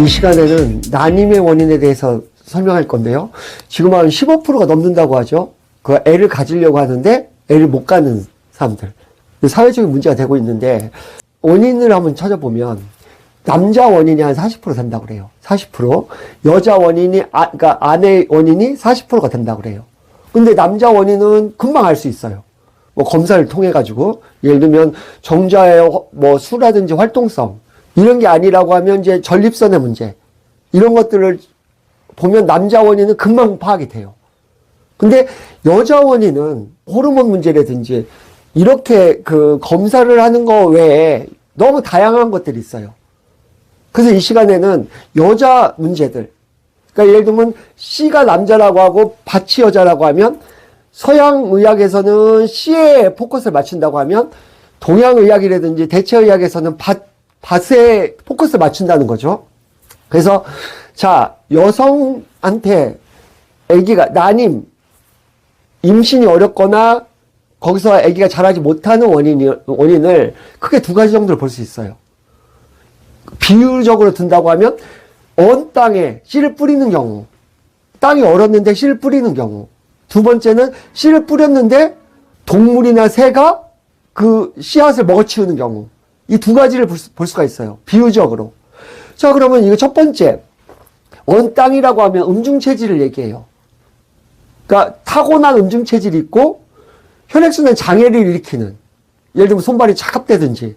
이 시간에는 난임의 원인에 대해서 설명할 건데요. 지금 한 15%가 넘는다고 하죠. 그 애를 가지려고 하는데 애를 못 가는 사람들. 사회적인 문제가 되고 있는데 원인을 한번 찾아보면 남자 원인이 한 40% 된다고 그래요. 40%. 여자 원인이, 그러니까 아내 원인이 40%가 된다고 그래요. 근데 남자 원인은 금방 알 수 있어요. 뭐 검사를 통해 가지고 예를 들면 정자의 뭐 수라든지 활동성 이런 게 아니라고 하면 이제 전립선의 문제 이런 것들을 보면 남자 원인은 금방 파악이 돼요. 근데 여자 원인은 호르몬 문제라든지 이렇게 그 검사를 하는 거 외에 너무 다양한 것들이 있어요. 그래서 이 시간에는 여자 문제들, 그러니까 예를 들면 C가 남자라고 하고 밭이 여자라고 하면 서양 의학에서는 C에 포커스를 맞춘다고 하면 동양 의학이라든지 대체 의학에서는 밭에 포커스를 맞춘다는 거죠. 그래서 자, 여성한테 아기가 난임, 임신이 어렵거나 거기서 아기가 자라지 못하는 원인을 크게 두 가지 정도로 볼 수 있어요. 비율적으로 든다고 하면 언 땅에 씨를 뿌리는 경우, 땅이 얼었는데 씨를 뿌리는 경우, 두 번째는 씨를 뿌렸는데 동물이나 새가 그 씨앗을 먹어치우는 경우, 이 두 가지를 볼 수가 있어요. 비유적으로. 자, 그러면 이거 첫 번째, 언 땅이라고 하면 음중체질을 얘기해요. 그러니까 타고난 음중체질이 있고 혈액순환 장애를 일으키는, 예를 들면 손발이 차갑다든지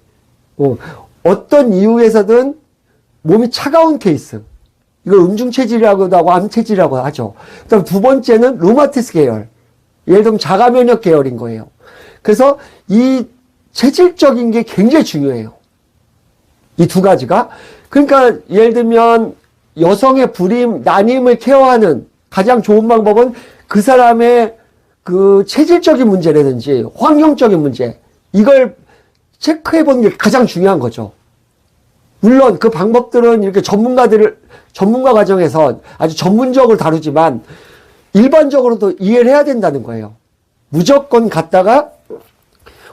어떤 이유에서든 몸이 차가운 케이스, 이걸 음중체질이라고도 하고 암체질이라고 하죠. 그다음 두 번째는 루마티스 계열, 예를 들면 자가면역 계열인 거예요. 그래서 이 체질적인 게 굉장히 중요해요. 이 두 가지가. 그러니까 예를 들면 여성의 불임, 난임을 케어하는 가장 좋은 방법은 그 사람의 그 체질적인 문제라든지 환경적인 문제, 이걸 체크해 보는 게 가장 중요한 거죠. 물론 그 방법들은 이렇게 전문가 과정에서 아주 전문적으로 다루지만 일반적으로도 이해를 해야 된다는 거예요. 무조건 갔다가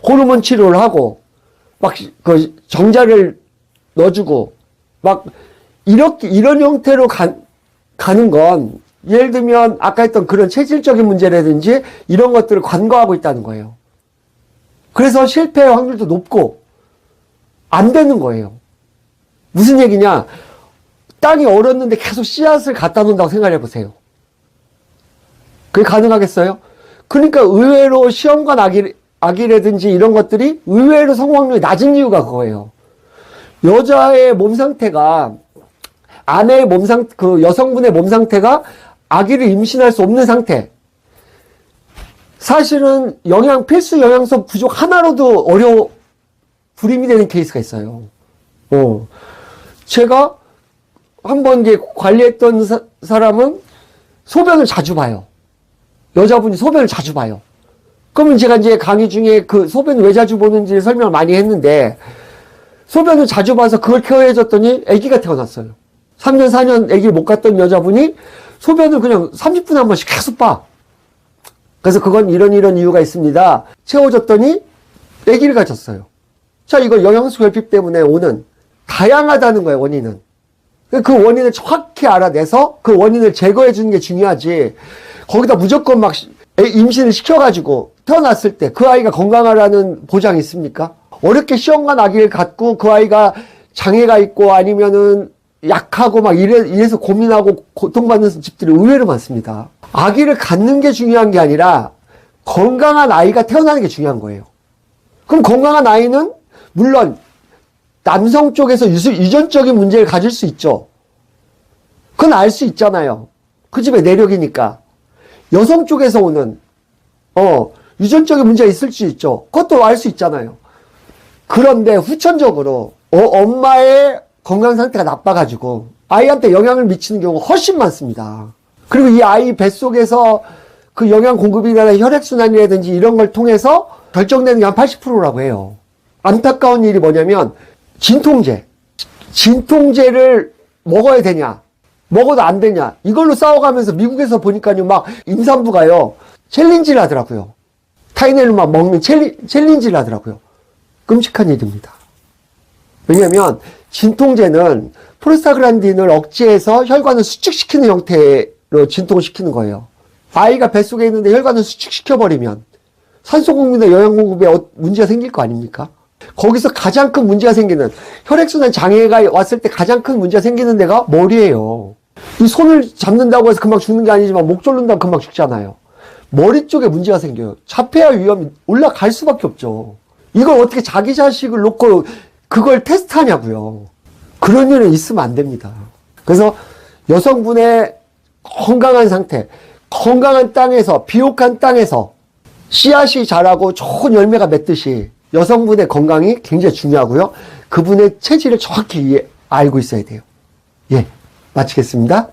호르몬 치료를 하고 막 그 정자를 넣어주고 막 이런 형태로 가는 건 예를 들면 아까 했던 그런 체질적인 문제라든지 이런 것들을 간과하고 있다는 거예요. 그래서 실패 확률도 높고 안 되는 거예요. 무슨 얘기냐? 땅이 얼었는데 계속 씨앗을 갖다 놓는다고 생각해 보세요. 그게 가능하겠어요? 그러니까 의외로 시험관 아기라든지 이런 것들이 의외로 성공 확률이 낮은 이유가 그거예요. 여자의 몸 상태가, 아내의 그 여성분의 몸 상태가 아기를 임신할 수 없는 상태. 사실은 필수 영양소 부족 하나로도 불임이 되는 케이스가 있어요. 제가 한번 이제 관리했던 사람은 소변을 자주 봐요. 여자분이 소변을 자주 봐요. 그러면 제가 이제 강의 중에 그 소변을 왜 자주 보는지 설명을 많이 했는데, 소변을 자주 봐서 그걸 케어해줬더니 아기가 태어났어요. 3년, 4년 아기를 못 갔던 여자분이 소변을 그냥 30분에 한 번씩 계속 봐. 그래서 그건 이런 이유가 있습니다. 채워줬더니 아기를 가졌어요. 자, 이거 영양소 결핍 때문에 오는 다양하다는 거예요, 원인은. 그 원인을 정확히 알아내서 그 원인을 제거해 주는 게 중요하지. 거기다 무조건 막 임신을 시켜가지고 태어났을 때 그 아이가 건강하라는 보장이 있습니까? 어렵게 시험관 아기를 갖고 그 아이가 장애가 있고 아니면은 약하고 막 이래서 고민하고 고통받는 집들이 의외로 많습니다. 아기를 갖는 게 중요한 게 아니라 건강한 아이가 태어나는 게 중요한 거예요. 그럼 건강한 아이는 물론 남성 쪽에서 유전적인 문제를 가질 수 있죠. 그건 알 수 있잖아요. 그 집의 내력이니까. 여성 쪽에서 오는 유전적인 문제가 있을 수 있죠. 그것도 알 수 있잖아요. 그런데 후천적으로 엄마의 건강 상태가 나빠가지고 아이한테 영향을 미치는 경우가 훨씬 많습니다. 그리고 이 아이 뱃속에서 그 영양 공급이나 혈액순환이라든지 이런 걸 통해서 결정되는 게 한 80%라고 해요. 안타까운 일이 뭐냐면 진통제를 먹어야 되냐, 먹어도 안 되냐, 이걸로 싸워가면서 미국에서 보니까요, 막 임산부가요 챌린지를 하더라고요. 타이레놀 먹는 챌린지를 하더라고요. 끔찍한 일입니다. 왜냐하면 진통제는 프로스타글란딘을 억제해서 혈관을 수축시키는 형태로 진통시키는 거예요. 아이가 뱃속에 있는데 혈관을 수축시켜버리면 산소 공급이나 영양 공급에 문제가 생길 거 아닙니까? 거기서 가장 큰 문제가 생기는, 혈액순환 장애가 왔을 때 가장 큰 문제가 생기는 데가 머리예요. 이 손을 잡는다고 해서 금방 죽는 게 아니지만 목 졸른다고 금방 죽잖아요. 머리 쪽에 문제가 생겨요. 자폐아 위험이 올라갈 수밖에 없죠. 이걸 어떻게 자기 자식을 놓고 그걸 테스트하냐고요. 그런 일은 있으면 안 됩니다. 그래서 여성분의 건강한 상태, 건강한 땅에서, 비옥한 땅에서 씨앗이 자라고 좋은 열매가 맺듯이 여성분의 건강이 굉장히 중요하고요. 그분의 체질을 정확히 알고 있어야 돼요. 예, 마치겠습니다.